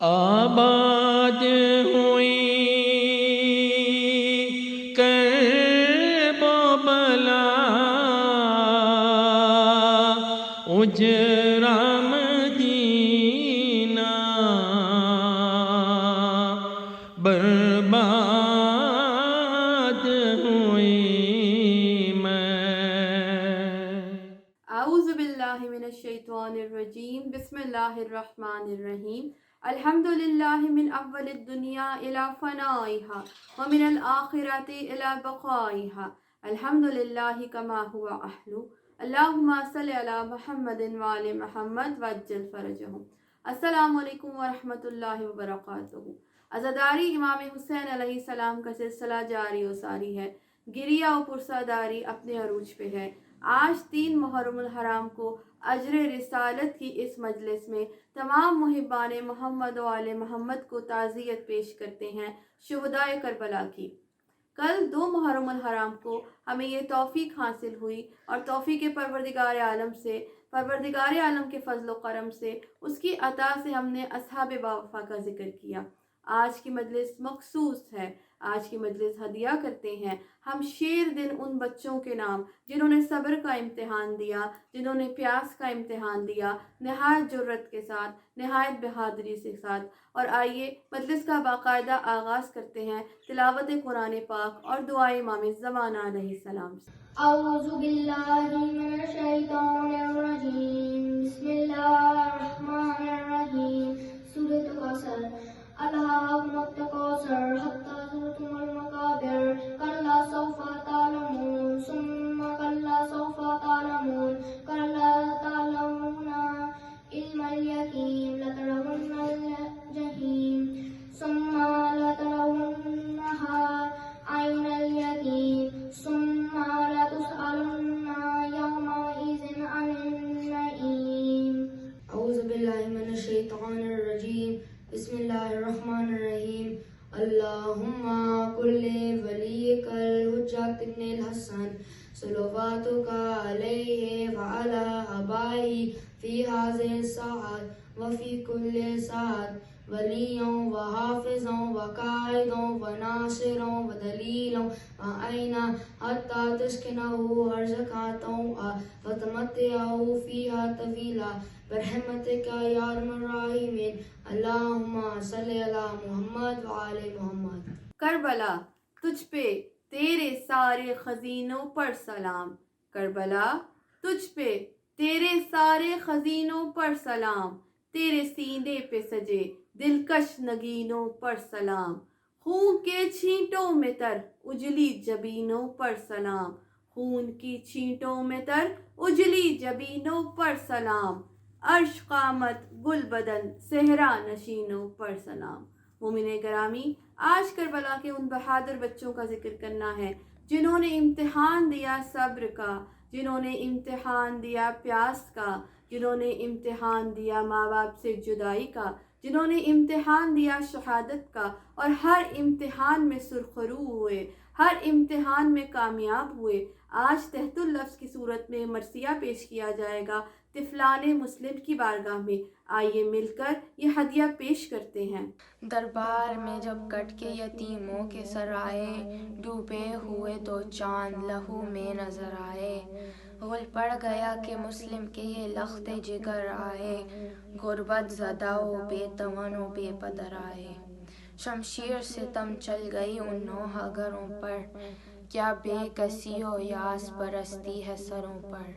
آباد ہوئی کرب و بلا، اجرا مدینہ برباد ہوئی میں۔ اعوذ باللہ من الشیطان الرجیم، بسم اللہ الرحمن الرحیم۔ الحمد للہ من اول الدنیا الی فنائها ومن الآخرۃ الی بقائها، الحمد للہ کما هو اہل، اللہم صل علی محمد وآل محمد وعجل فرجہم۔ السلام علیکم ورحمۃ اللہ وبرکاتہ۔ عزاداری امام حسین علیہ السلام کا سلسلہ جاری و ساری ہے، گریہ و پرساداری اپنے عروج پہ ہے۔ آج 3 محرم الحرام کو اجر رسالت کی اس مجلس میں تمام محبان محمد و آل محمد کو تعزیت پیش کرتے ہیں شہدائے کربلا کی۔ کل 2 محرم الحرام کو ہمیں یہ توفیق حاصل ہوئی اور توفیق پروردگار عالم سے، پروردگار عالم کے فضل و کرم سے، اس کی عطا سے ہم نے اصحاب باوفا کا ذکر کیا۔ آج کی مجلس مخصوص ہے، آج کی مجلس ہدیہ کرتے ہیں ہم شیر دن ان بچوں کے نام جنہوں نے صبر کا امتحان دیا، جنہوں نے پیاس کا امتحان دیا، نہایت جرت کے ساتھ، نہایت بہادری کے ساتھ۔ اور آئیے مجلس کا باقاعدہ آغاز کرتے ہیں تلاوت قرآن پاک اور دعائے امام زمانہ علیہ السلام سے۔ اعوذ باللہ من الشیطان الرجیم، بسم اللہ الرحمن الرحیم۔ سورۃ الکوثر۔ الہاکم التکاثر حتی زرتم المقابر، کلا سوف تعلمون ثم کلا سوف تعلمون، کلا تعلمون علم الیقین، لترون الجحیم ثم لترونها عین الیقین ثم لتسألن یومئذ عن النعیم۔ اعوذ باللہ من الشیطان الرجیم، بسم اللہ الرحمن الرحیم۔ اللہم کل ولیک الحجۃ ابن الحسن صلواتک علیہ وعلی آبائہ فی ہذہ الساعۃ وفی کل ساعۃ، ولیًا وحافظا وقائدا وناصرا ودلیلا وعینا حتی تسکنہ ارضک طوعا وتمتعہ فیہا طویلا برحمتک یا ارحم الراحمین۔ اللہم صلی علی محمد وآل محمد۔ کربلا تجھ پہ تیرے سارے خزینوں پر سلام، کربلا تجھ پہ تیرے سارے خزینوں پر سلام، تیرے سینے پہ سجے دلکش نگینوں پر سلام، خون کے چھینٹوں میں تر اجلی جبینوں پر سلام، خون کی چھینٹوں میں تر اجلی جبینوں پر سلام، عرش قامت گل بدن صحرا نشینوں پر سلام۔ مومن گرامی، آج کربلا کے ان بہادر بچوں کا ذکر کرنا ہے جنہوں نے امتحان دیا صبر کا، جنہوں نے امتحان دیا پیاس کا، جنہوں نے امتحان دیا ماں باپ سے جدائی کا، جنہوں نے امتحان دیا شہادت کا، اور ہر امتحان میں سرخرو ہوئے، ہر امتحان میں کامیاب ہوئے۔ آج تحت اللفظ کی صورت میں مرثیہ پیش کیا جائے گا طفلان مسلم کی بارگاہ میں، آئیے مل کر یہ ہدیہ پیش کرتے ہیں۔ دربار میں جب کٹ کے یتیموں کے سر آئے، ڈوبے ہوئے تو چاند لہو میں نظر آئے، غل پڑ گیا کہ مسلم کے یہ لخت جگر آئے، غربت زدہ و بے توان و بے پدر آئے، شمشیر ستم چل گئی ان نوحہ گروں پر، کیا بے کسی و یاس پرستی ہے سروں پر،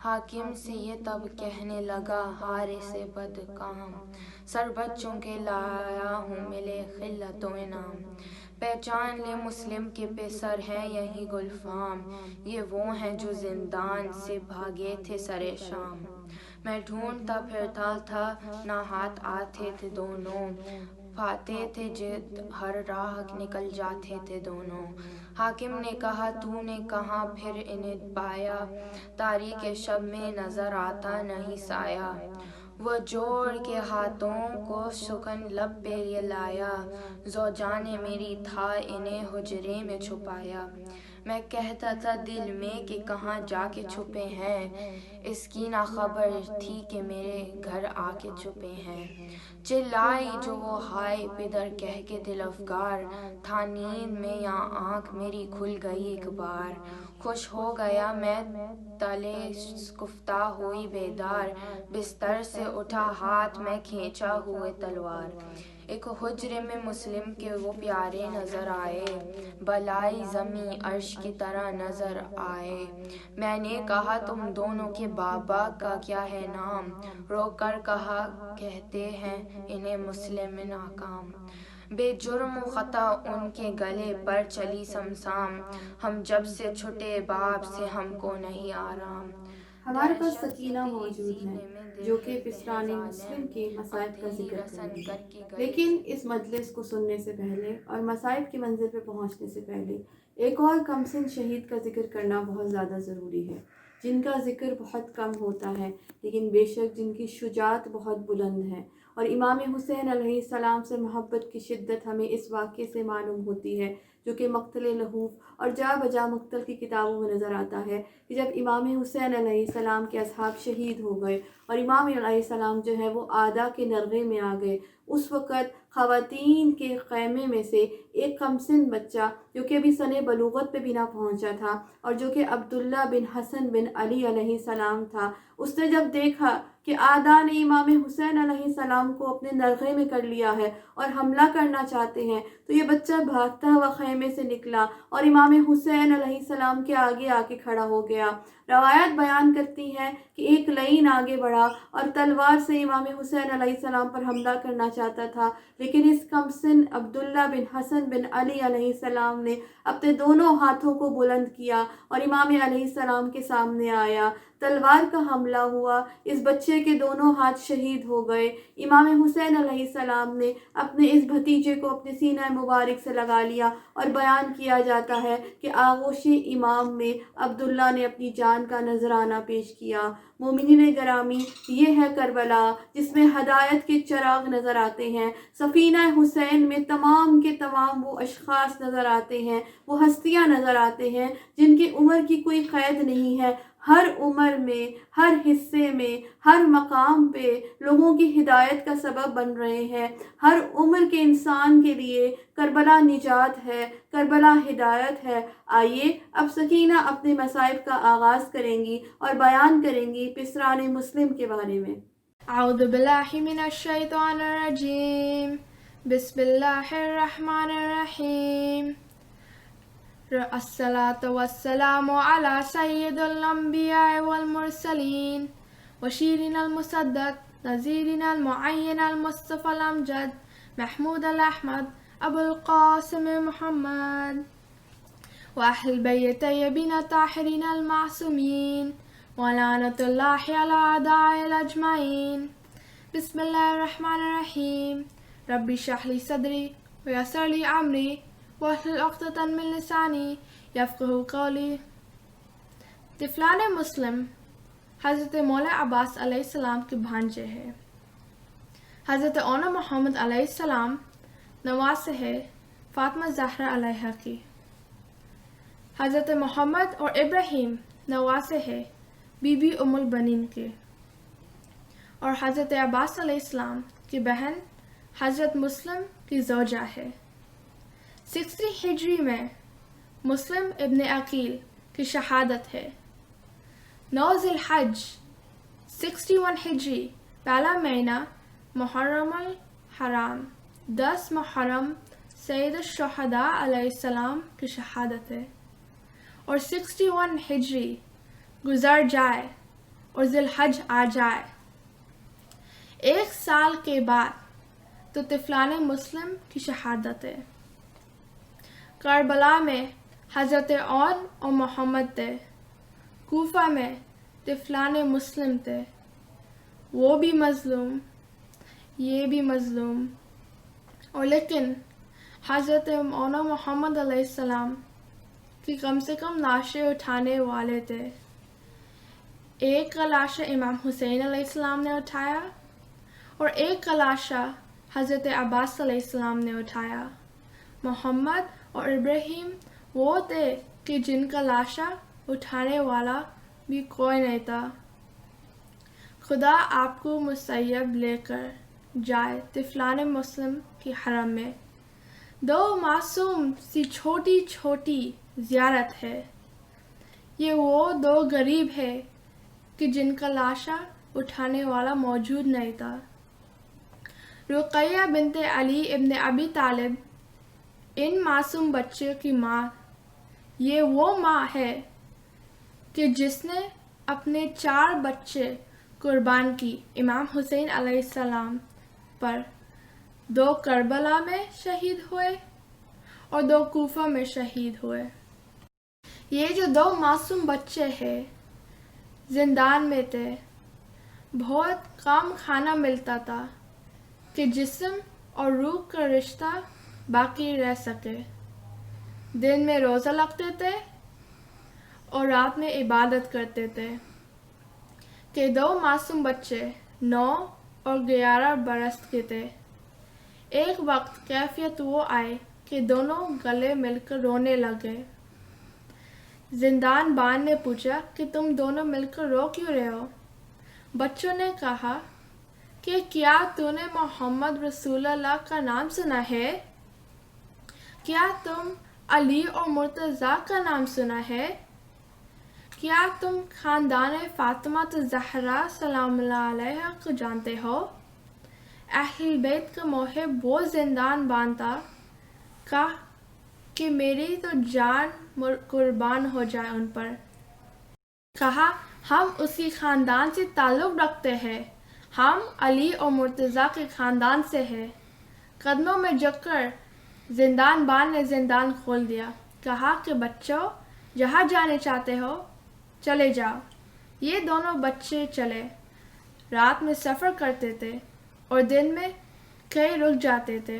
حاکم سے یہ تب کہنے لگا حارث بد کام، سر بچوں کے لایا ہوں ملے خلت و انعام، پہچان لے مسلم کے پسر ہیں یہی گلفام، یہ وہ ہیں جو زندان سے بھاگے تھے سر شام، میں ڈھونڈتا پھرتا تھا نہ ہاتھ آتے تھے دونوں، پاتے تھے جد ہر راہ نکل جاتے تھے دونوں، حاکم نے کہا تو نے کہاں پھر انہیں پایا، تاریک شب میں نظر آتا نہیں سایہ، وہ جوڑ کے ہاتھوں کو سکن لب پہ یہ لایا، زوجان میری تھا انہیں حجرے میں چھپایا، میں کہتا تھا دل میں کہ کہاں جا کے چھپے ہیں، اس کی نہ خبر تھی کہ میرے گھر آ کے چھپے ہیں۔ چلائی جو وہ ہائے پدر کہہ کے دل افگار، تھا نیند میں یا آنکھ میری کھل گئی ایک بار۔ خوش ہو گیا میں تلے کفتہ ہوئی بیدار، بستر سے اٹھا ہاتھ میں کھینچا ہوئے تلوار۔ ایک حجرے میں مسلم کے وہ پیارے نظر آئے، بالائی زمیں عرش کی طرح نظر آئے۔ میں نے کہا تم دونوں کے بابا کا کیا ہے نام؟ رو کر کہا کہتے ہیں انہیں مسلم ناکام۔ بے جرم و خطا ان کے گلے پر چلی سمسام، ہم جب سے چھٹے باپ سے ہم کو نہیں آرام۔ ہمارے پاس سکینہ موجود ہے جو کہ پسران مسلم کے مصائب کا ذکر کریں گے، لیکن اس مجلس کو سننے سے پہلے اور مصائب کی منزل پہ پہنچنے سے پہلے ایک اور کمسن شہید کا ذکر کرنا بہت زیادہ ضروری ہے، جن کا ذکر بہت کم ہوتا ہے لیکن بے شک جن کی شجاعت بہت بلند ہے۔ اور امام حسین علیہ السلام سے محبت کی شدت ہمیں اس واقعے سے معلوم ہوتی ہے جو کہ مقتل لہوف اور جا بجا مقتل کی کتابوں میں نظر آتا ہے کہ جب امام حسین علیہ السلام کے اصحاب شہید ہو گئے اور امام علیہ السلام جو ہے وہ آدھا کے نرغے میں آ گئے، اس وقت خواتین کے خیمے میں سے ایک کمسن بچہ جو کہ ابھی سن بلوغت پہ بھی نہ پہنچا تھا اور جو کہ عبداللہ بن حسن بن علی علیہ السلام تھا، اس نے جب دیکھا کہ آدھا نے امام حسین علیہ السلام کو اپنے نرغے میں کر لیا ہے اور حملہ کرنا چاہتے ہیں، تو یہ بچہ بھاگتا ہوا خیمے سے نکلا اور امام حسین علیہ السلام کے آگے آ کے کھڑا ہو گیا۔ روایت بیان کرتی ہیں کہ ایک لعین آگے بڑھا اور تلوار سے امام حسین علیہ السلام پر حملہ کرنا چاہتا تھا، لیکن اس کمسن عبداللہ بن حسن بن علی علیہ السلام نے اپنے دونوں ہاتھوں کو بلند کیا اور امام علیہ السلام کے سامنے آیا۔ تلوار کا حملہ ہوا، اس بچے کے دونوں ہاتھ شہید ہو گئے۔ امام حسین علیہ السلام نے اپنے اس بھتیجے کو اپنے سینہ مبارک سے لگا لیا اور بیان کیا جاتا ہے کہ آغوش امام میں عبداللہ نے اپنی جان کا نذرانہ پیش کیا۔ مومنین گرامی، یہ ہے کربلا جس میں ہدایت کے چراغ نظر آتے ہیں۔ سفینہ حسین میں تمام کے تمام وہ اشخاص نظر آتے ہیں، وہ ہستیاں نظر آتے ہیں جن کی عمر کی کوئی قید نہیں ہے، ہر عمر میں، ہر حصے میں، ہر مقام پہ لوگوں کی ہدایت کا سبب بن رہے ہیں۔ ہر عمر کے انسان کے لیے کربلا نجات ہے، کربلا ہدایت ہے۔ آئیے اب سکینہ اپنے مصائب کا آغاز کریں گی اور بیان کریں گی پسران مسلم کے بارے میں۔ اعوذ باللہ من الشیطان الرجیم، بسم اللہ الرحمن الرحیم۔ الصلاة والسلام على سید الانبیاء والمرسلین وشیرنا المصدق نذیرنا المعین المصطفى الامجد محمود الاحمد ابو القاسم محمد واہل بیت طیبین الطاہرین المعصومین ولعنۃ اللہ علی اعداء الاجمعین۔ بسم اللہ الرحمن الرحیم۔ رب اشرح لی صدری ویسر لی امری واحلل عقدۃ من لسانی یفقہوا قولی۔ طفلان مسلم حضرت مولا عباس علیہ السلام کے بھانجے ہیں۔ حضرت اونا محمد علیہ السلام نواسے ہے فاطمہ زہرا علیہا کی۔ حضرت محمد اور ابراہیم نواسے ہے بی بی ام البنین کے، اور حضرت عباس علیہ السلام کی بہن حضرت مسلم کی زوجہ ہے۔ 60 ہجری میں مسلم ابن عقیل کی شہادت ہے۔ 9 ذی الحج 61 ہجری پہلا مہینہ محرم الحرام 10 محرم سید الشہداء علیہ السلام کی شہادت ہے، اور 61 ہجری گزر جائے اور ذی الحج آ جائے، 1 سال کے بعد تو طفلان مسلم کی شہادت ہے۔ کربلا میں حضرت اون اور محمد تھے، کوفہ میں طفلان مسلم تھے، وہ بھی مظلوم یہ بھی مظلوم، اور لیکن حضرت مولا محمد علیہ السلام کی کم سے کم لاشیں اٹھانے والے تھے۔ ایک کا لاشہ امام حسین علیہ السلام نے اٹھایا اور ایک کا لاشہ حضرت عباس علیہ السلام نے اٹھایا۔ محمد اور ابراہیم وہ تھے کہ جن کا لاشا اٹھانے والا بھی کوئی نہیں تھا۔ خدا آپ کو مسیب لے کر جائے طفلان مسلم کی حرم میں۔ دو معصوم سی چھوٹی چھوٹی زیارت ہے، یہ وہ دو غریب ہے کہ جن کا لاشا اٹھانے والا موجود نہیں تھا۔ رقیہ بنت علی ابن ابی طالب ان معصوم بچے کی ماں، یہ وہ ماں ہے کہ جس نے اپنے 4 بچے قربان کی، امام حسین علیہ السلام پر 2 کربلا میں شہید ہوئے اور 2 کوفہ میں شہید ہوئے۔ یہ جو 2 معصوم بچے ہیں زندان میں تھے، بہت کم کھانا ملتا تھا کہ جسم اور روح کا رشتہ باقی رہ سکے۔ دن میں روزہ رکھتے تھے اور رات میں عبادت کرتے تھے کہ 2 معصوم بچے 9 اور 11 برس کے تھے۔ ایک وقت کیفیت وہ آئے کہ دونوں گلے مل کر رونے لگے۔ زندان بان نے پوچھا کہ تم دونوں مل کر رو کیوں رہے ہو؟ بچوں نے کہا کہ کیا تو نے محمد رسول اللہ کا نام سنا ہے؟ کیا تم علی اور مرتضیٰ کا نام سنا ہے؟ کیا تم خاندان فاطمہ الزہرا سلام اللہ علیہا کو جانتے ہو؟ اہل بیت کا محب وہ زندان بان تھا، کہا کہ میری تو جان قربان ہو جائے ان پر۔ کہا ہم اسی خاندان سے تعلق رکھتے ہیں، ہم علی اور مرتضیٰ کے خاندان سے ہیں۔ قدموں میں جھک کر زندان بان نے زندان کھول دیا، کہا کہ بچوں جہاں جانے چاہتے ہو چلے جاؤ۔ یہ دونوں بچے چلے، رات میں سفر کرتے تھے اور دن میں کہیں رک جاتے تھے۔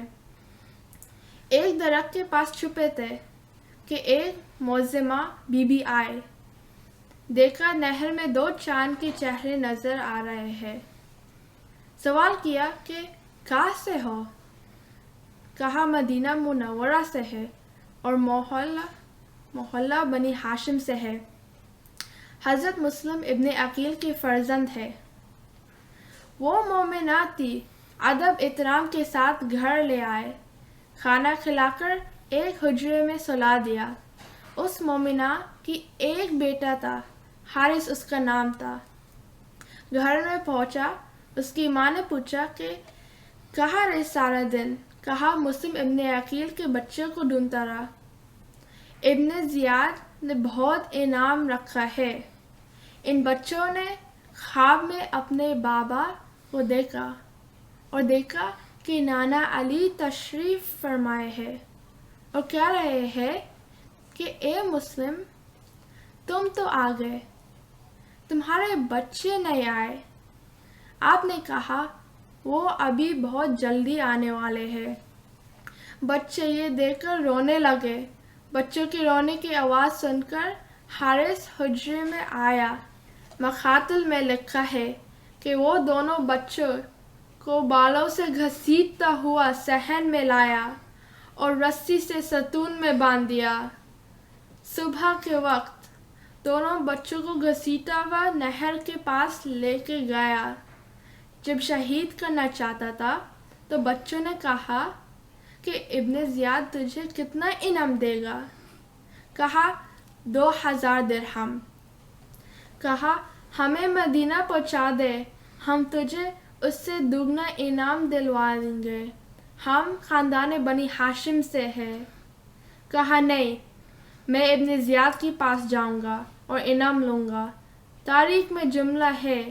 ایک درخت کے پاس چھپے تھے کہ ایک معزمہ بی بی آئے، دیکھا نہر میں 2 چاند کے چہرے نظر آ رہے ہیں۔ سوال کیا کہ کہاں سے ہو؟ کہا مدینہ منورہ سے ہے اور محلہ بنی ہاشم سے ہے، حضرت مسلم ابن عقیل کے فرزند ہے۔ وہ مومنات تھی، ادب احترام کے ساتھ گھر لے آئے، کھانا کھلا کر ایک حجرے میں سلا دیا۔ اس مومنہ کی ایک بیٹا تھا، حارث اس کا نام تھا۔ گھر میں پہنچا، اس کی ماں نے پوچھا کہ کہاں رہے سارا دن؟ کہا مسلم ابن عقیل کے بچے کو ڈھونڈتا رہا۔ ابن زیاد نے بہت انعام رکھا ہے۔ ان بچوں نے خواب میں اپنے بابا کو دیکھا کہ نانا علی تشریف فرمائے ہیں اور کہہ رہے ہیں کہ اے مسلم تم تو آ گئے، تمہارے بچے نہیں آئے۔ آپ نے کہا وہ ابھی بہت جلدی آنے والے ہیں۔ بچے یہ دیکھ کر رونے لگے۔ بچوں کے رونے کی آواز سن کر حارث حجرے میں آیا۔ مخاطل میں لکھا ہے کہ وہ دونوں بچوں کو بالوں سے گھسیٹتا ہوا صحن میں لایا اور رسی سے ستون میں باندھ دیا۔ صبح کے وقت دونوں بچوں کو گھسیٹا ہوا نہر کے پاس لے کے گیا۔ جب شہید کرنا چاہتا تھا تو بچوں نے کہا کہ ابن زیاد تجھے کتنا انعام دے گا؟ کہا 2000 درہم۔ کہا ہمیں مدینہ پہنچا دے، ہم تجھے اس سے دگنا انعام دلوا دیں گے، ہم خاندان بنی ہاشم سے ہیں۔ کہا نہیں، میں ابن زیاد کے پاس جاؤں گا اور انعام لوں گا۔ تاریخ میں جملہ ہے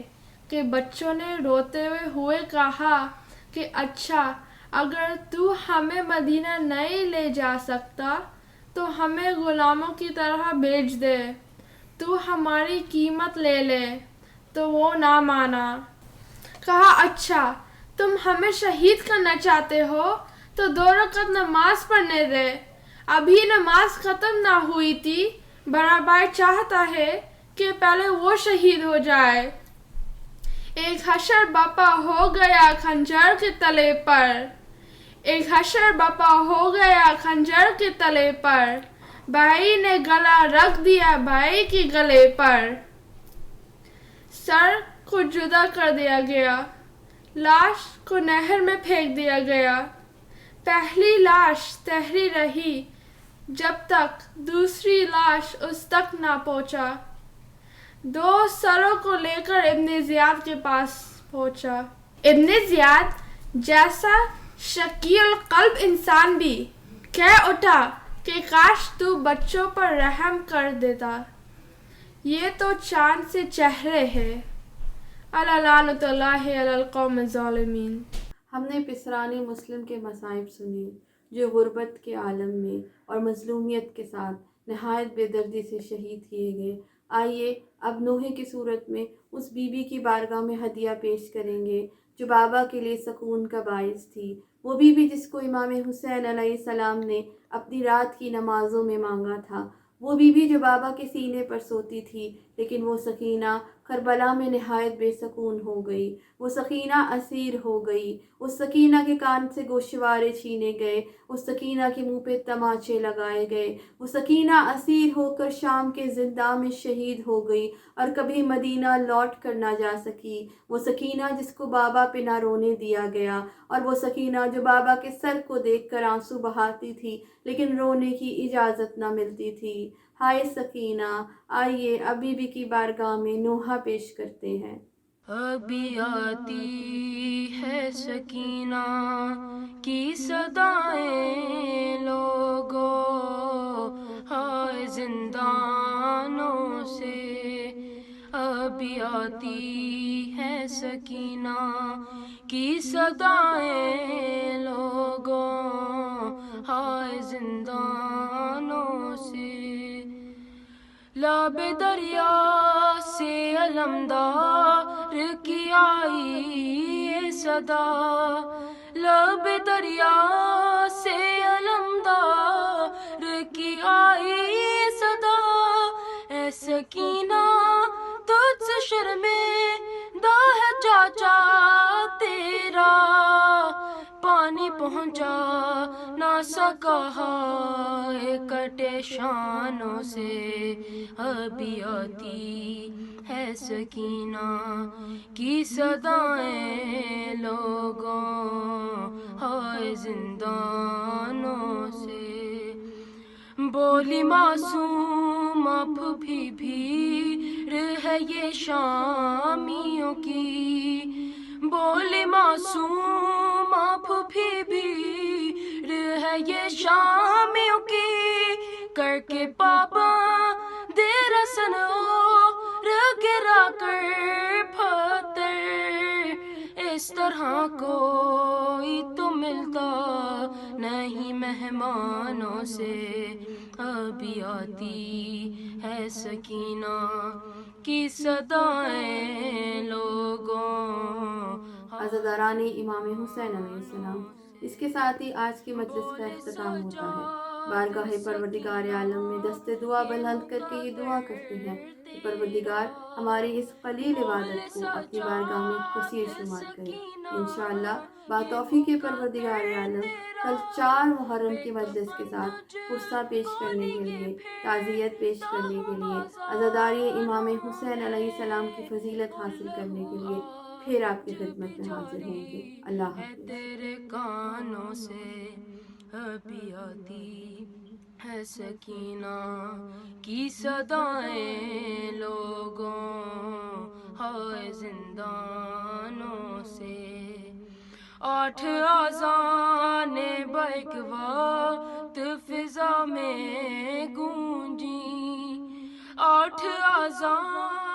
کہ بچوں نے روتے ہوئے کہا کہ اچھا اگر تو ہمیں مدینہ نہیں لے جا سکتا تو ہمیں غلاموں کی طرح بیچ دے، تو ہماری قیمت لے لے، تو وہ نہ مانا۔ کہا اچھا تم ہمیں شہید کرنا چاہتے ہو تو 2 رکعت نماز پڑھنے دے۔ ابھی نماز ختم نہ ہوئی تھی، بڑا بھائی چاہتا ہے کہ پہلے وہ شہید ہو جائے۔ ایک حشر بپا ہو گیا خنجر کے تلے پر، ایک حشر بپا ہو گیا خنجر کے تلے پر، بھائی نے گلا رکھ دیا بھائی کے گلے پر، سر کو جدا کر دیا گیا، لاش کو نہر میں پھینک دیا گیا، پہلی لاش تیرھی رہی جب تک دوسری لاش اس تک نہ پہنچا، 2 سروں کو لے کر ابن زیاد کے پاس پہنچا۔ ابن زیاد جیسا شقی القلب انسان بھی کہہ اٹھا کہ کاش تو بچوں پر رحم کر دیتا، یہ تو چاند سے چہرے ہیں، الا لعنۃ اللہ علی القوم الظالمین۔ ہم نے پسرانی مسلم کے مصائب سنے جو غربت کے عالم میں اور مظلومیت کے ساتھ نہایت بے دردی سے شہید کیے گئے۔ آئیے اب نوحے کی صورت میں اس بی بی کی بارگاہ میں ہدیہ پیش کریں گے جو بابا کے لیے سکون کا باعث تھی، وہ بی بی جس کو امام حسین علیہ السلام نے اپنی رات کی نمازوں میں مانگا تھا، وہ بی بی جو بابا کے سینے پر سوتی تھی، لیکن وہ سکینہ کربلا میں نہایت بے سکون ہو گئی، وہ سکینہ اسیر ہو گئی، اس سکینہ کے کان سے گوشوارے چھینے گئے، اس سکینہ کے منہ پہ تماچے لگائے گئے، وہ سکینہ اسیر ہو کر شام کے زنداں میں شہید ہو گئی اور کبھی مدینہ لوٹ کر نہ جا سکی، وہ سکینہ جس کو بابا پہ نہ رونے دیا گیا، اور وہ سکینہ جو بابا کے سر کو دیکھ کر آنسو بہاتی تھی لیکن رونے کی اجازت نہ ملتی تھی۔ ہائے سکینہ، آئیے اب بی بی کی بارگاہ میں نوحہ پیش کرتے ہیں۔ ابھی آتی ہے سکینہ کی صدائیں لوگو، ہائے زندانوں سے ابھی آتی ہے سکینہ کی صدائیں لوگو، ہائے زندانوں سے لب دریا سے علمدار کی آئی یہ صدا، لب دریا سے علمدار کی آئی یہ صدا، اے سکینہ تجھ سے شرمندہ ہے چاچا تیرا، پانی پہنچا نہ سکا ہے کٹے شانوں سے، ابھی آتی ہے سکینہ کی صدائیں لوگوں، ہائے زندانوں سے بولی معصوم اب بھی بھیڑ ہے یہ شامیوں کی، بولی معصوم اب بھی بھیڑ ہے یہ شامیوں کی، کر کے پاپا دیر رسن اور گرا کر پتھر، اس طرح کوئی تو ملتا نہیں مہمانوں سے، ابھی آتی ہے سکینہ کی صدائیں لوگوں۔ عزاداران امام حسین علیہ السلام، اس کے ساتھ ہی آج کی مجلس کا اختتام ہوتا ہے۔ بارگاہ پروردگار عالم میں دست دعا بلند کر کے یہ دعا کرتے ہیں کہ پروردگار ہماری اس قلیل عبادت کو اپنی بارگاہ میں کثیر شمار کرے۔ انشاءاللہ باتوفیق پروردگار عالم کل 4 محرم کی مجلس کے ساتھ پرسہ پیش کرنے کے لیے، تعزیت پیش کرنے کے لیے، عزاداری امام حسین علیہ السلام کی فضیلت حاصل کرنے کے لیے پھر آپ کی خدمت میں حاضر ہوں گے۔ اللہ حافظ۔ تیرے کانوں سے ابھی آتی ہے سکینہ کی صدائیں لوگوں، ہائے زندانوں سے 8 آذان بیک وقت فضا میں گونجی، 8 آذان